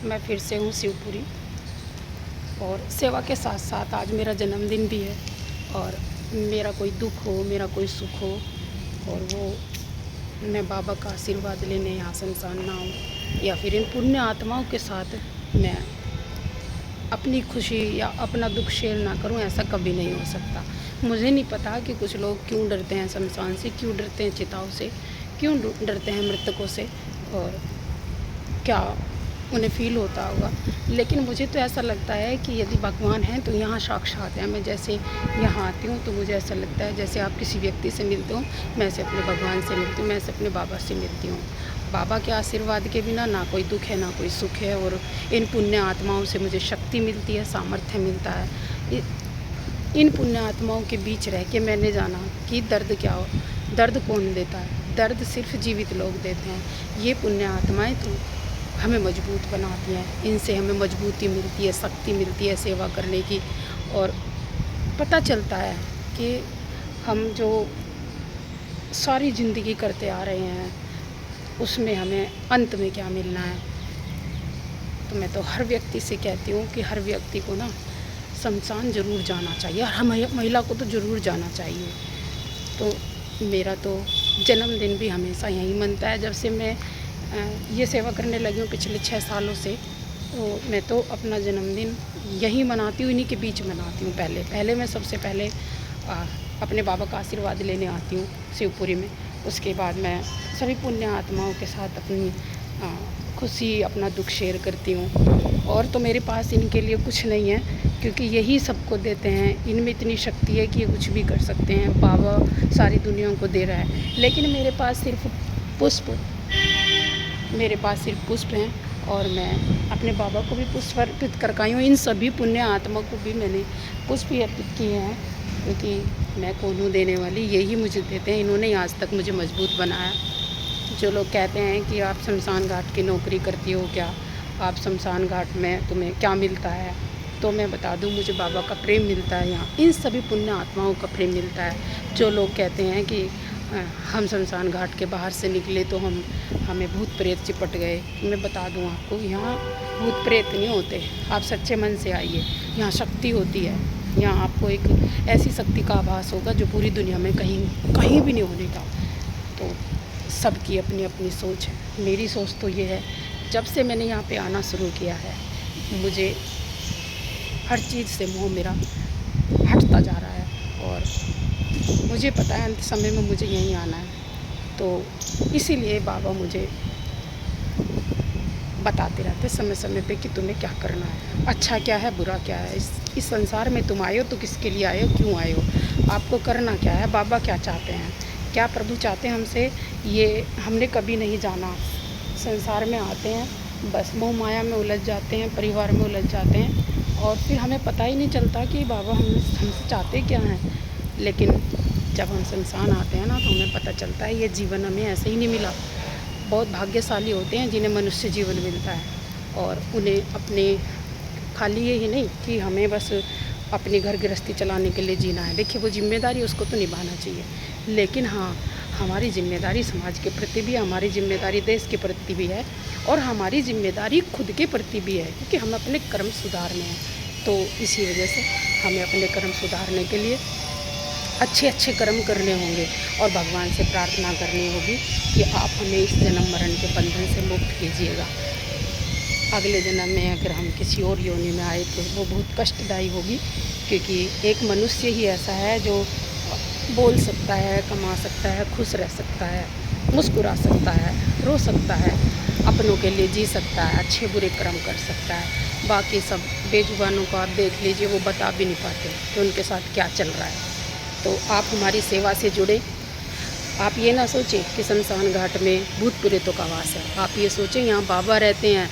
मैं फिर से हूँ शिवपुरी और सेवा के साथ साथ आज मेरा जन्मदिन भी है और मेरा कोई दुख हो, मेरा कोई सुख हो और वो मैं बाबा का आशीर्वाद लेने यहाँ संसार ना आऊँ या फिर इन पुण्य आत्माओं के साथ मैं अपनी खुशी या अपना दुख शेयर ना करूं, ऐसा कभी नहीं हो सकता। मुझे नहीं पता कि कुछ लोग क्यों डरते हैं शमशान से, क्यों डरते हैं चिताओं से, क्यों डरते हैं मृतकों से और क्या उन्हें फ़ील होता होगा। लेकिन मुझे तो ऐसा लगता है कि यदि भगवान हैं तो यहाँ साक्षात हैं। मैं जैसे यहाँ आती हूँ तो मुझे ऐसा लगता है जैसे आप किसी व्यक्ति से मिलते हो, मैं ऐसे अपने भगवान से मिलती हूँ, मैं ऐसे अपने बाबा से मिलती हूँ। बाबा के आशीर्वाद के बिना ना कोई दुख है ना कोई सुख है और इन पुण्य आत्माओं से मुझे शक्ति मिलती है, सामर्थ्य मिलता है। इन पुण्य आत्माओं के बीच रह के मैंने जाना कि दर्द क्या हो, दर्द कौन देता है, दर्द सिर्फ जीवित लोग देते हैं। ये पुण्य आत्माएं तो हमें मजबूत बनाती हैं, इनसे हमें मजबूती मिलती है, शक्ति मिलती है सेवा करने की और पता चलता है कि हम जो सारी ज़िंदगी करते आ रहे हैं उसमें हमें अंत में क्या मिलना है। तो मैं तो हर व्यक्ति से कहती हूँ कि हर व्यक्ति को ना शमशान ज़रूर जाना चाहिए और हर महिला को तो ज़रूर जाना चाहिए। तो मेरा तो जन्मदिन भी हमेशा यहीं मनता है। जब से मैं ये सेवा करने लगी हूँ पिछले 6 सालों से, तो मैं तो अपना जन्मदिन यहीं मनाती हूँ, इन्हीं के बीच मनाती हूँ। पहले मैं सबसे पहले अपने बाबा का आशीर्वाद लेने आती हूँ शिवपुरी में। उसके बाद मैं सभी पुण्य आत्माओं के साथ अपनी खुशी अपना दुख शेयर करती हूँ। और तो मेरे पास इनके लिए कुछ नहीं है क्योंकि यही सबको देते हैं। इनमें इतनी शक्ति है कि ये कुछ भी कर सकते हैं। बाबा सारी दुनिया को दे रहा है, लेकिन मेरे पास सिर्फ पुष्प हैं और मैं अपने बाबा को भी पुष्प अर्पित कर आई हूँ। इन सभी पुण्य आत्मा को भी मैंने पुष्प ही अर्पित किए हैं क्योंकि मैं कौन हूँ देने वाली, यही मुझे देते हैं। इन्होंने आज तक मुझे मजबूत बनाया। जो लोग कहते हैं कि आप शमशान घाट की नौकरी करती हो क्या, आप शमशान घाट में तुम्हें क्या मिलता है, तो मैं बता दूं मुझे बाबा का प्रेम मिलता है। यहाँ इन सभी पुण्य आत्माओं का प्रेम मिलता है। जो लोग कहते हैं कि हम शमशान घाट के बाहर से निकले तो हमें भूत प्रेत चिपट गए, मैं बता दूं आपको यहाँ भूत प्रेत नहीं होते। आप सच्चे मन से आइए, यहाँ शक्ति होती है। यहाँ आपको एक ऐसी शक्ति का आभास होगा जो पूरी दुनिया में कहीं भी नहीं होने का। तो सबकी अपनी अपनी सोच है। मेरी सोच तो ये है, जब से मैंने यहाँ पे आना शुरू किया है मुझे हर चीज़ से मोह मेरा हटता जा रहा है और मुझे पता है अंत समय में मुझे यहीं आना है। तो इसीलिए बाबा मुझे बताते रहते समय समय पे कि तुम्हें क्या करना है, अच्छा क्या है बुरा क्या है। इस संसार में तुम आए हो तो किसके लिए आए हो, क्यों आए हो, आपको करना क्या है, बाबा क्या चाहते हैं, क्या प्रभु चाहते हैं हमसे, ये हमने कभी नहीं जाना। संसार में आते हैं बस मोह माया में उलझ जाते हैं, परिवार में उलझ जाते हैं और फिर हमें पता ही नहीं चलता कि बाबा हमसे चाहते क्या हैं। लेकिन जब हम संसार आते हैं ना तो हमें पता चलता है ये जीवन हमें ऐसे ही नहीं मिला। बहुत भाग्यशाली होते हैं जिन्हें मनुष्य जीवन मिलता है और उन्हें अपने खाली ये ही नहीं कि हमें बस अपनी घर गृहस्थी चलाने के लिए जीना है। देखिए वो जिम्मेदारी उसको तो निभाना चाहिए, लेकिन हाँ हमारी जिम्मेदारी समाज के प्रति भी है, हमारी जिम्मेदारी देश के प्रति भी है और हमारी जिम्मेदारी खुद के प्रति भी है क्योंकि हम अपने कर्म सुधारने हैं। तो इसी वजह से हमें अपने कर्म सुधारने के लिए अच्छे कर्म करने होंगे और भगवान से प्रार्थना करनी होगी कि आप हमें इस जन्म मरण के बंधन से मुक्त कीजिएगा। अगले जन्म में अगर हम किसी और योनि में आए तो वो बहुत कष्टदायी होगी क्योंकि एक मनुष्य ही ऐसा है जो बोल सकता है, कमा सकता है, खुश रह सकता है, मुस्कुरा सकता है, रो सकता है, अपनों के लिए जी सकता है, अच्छे बुरे कर्म कर सकता है। बाकी सब बेजुबानों को आप देख लीजिए, वो बता भी नहीं पाते कि उनके साथ क्या चल रहा है। तो आप हमारी सेवा से जुड़े। आप ये ना सोचें कि शमशान घाट में भूत प्रेतों का वास है, आप ये सोचें यहाँ बाबा रहते हैं,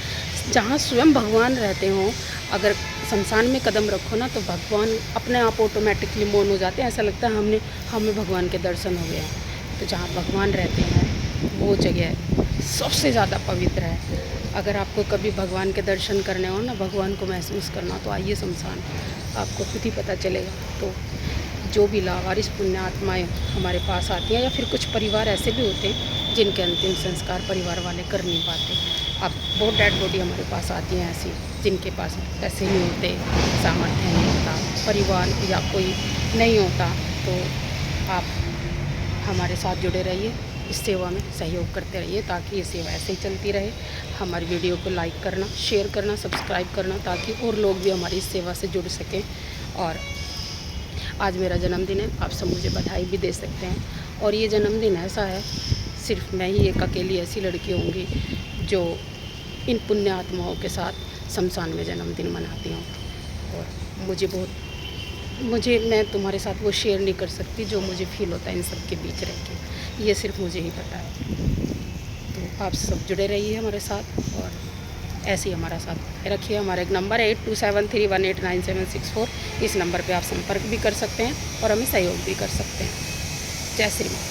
जहाँ स्वयं भगवान रहते हों। अगर शमशान में कदम रखो ना तो भगवान अपने आप ऑटोमेटिकली मौन हो जाते हैं। ऐसा लगता है हमें भगवान के दर्शन हो गए हैं। तो जहाँ भगवान रहते हैं वो जगह सबसे ज़्यादा पवित्र है। अगर आपको कभी भगवान के दर्शन करने हो ना, भगवान को महसूस करना, तो आइए शमशान, आपको खुद ही पता चलेगा। तो जो भी लावारिस पुण्य आत्माएँ हमारे पास आती हैं या फिर कुछ परिवार ऐसे भी होते हैं जिनके अंतिम संस्कार परिवार वाले कर नहीं पाते, अब बहुत डेड बॉडी हमारे पास आती हैं ऐसी, जिनके पास पैसे नहीं होते, सामर्थ्य नहीं होता, परिवार या कोई नहीं होता, तो आप हमारे साथ जुड़े रहिए, इस सेवा में सहयोग करते रहिए ताकि ये सेवा ऐसे ही चलती रहे। हमारी वीडियो को लाइक करना, शेयर करना, सब्सक्राइब करना, ताकि और लोग भी हमारी इस सेवा से जुड़ सकें। और आज मेरा जन्मदिन है, आप सब मुझे बधाई भी दे सकते हैं। और ये जन्मदिन ऐसा है, सिर्फ मैं ही एक अकेली ऐसी लड़की होंगी जो इन पुण्य आत्माओं के साथ शमशान में जन्मदिन मनाती हूँ। और मैं तुम्हारे साथ वो शेयर नहीं कर सकती जो मुझे फ़ील होता है इन सब के बीच रह के, ये सिर्फ मुझे ही पता है। तो आप सब जुड़े रहिए हमारे साथ और ऐसे ही हमारा साथ रखिए। हमारा एक नंबर है 8273189764, इस नंबर पे आप संपर्क भी कर सकते हैं और हमें सहयोग भी कर सकते हैं। जय श्री राम।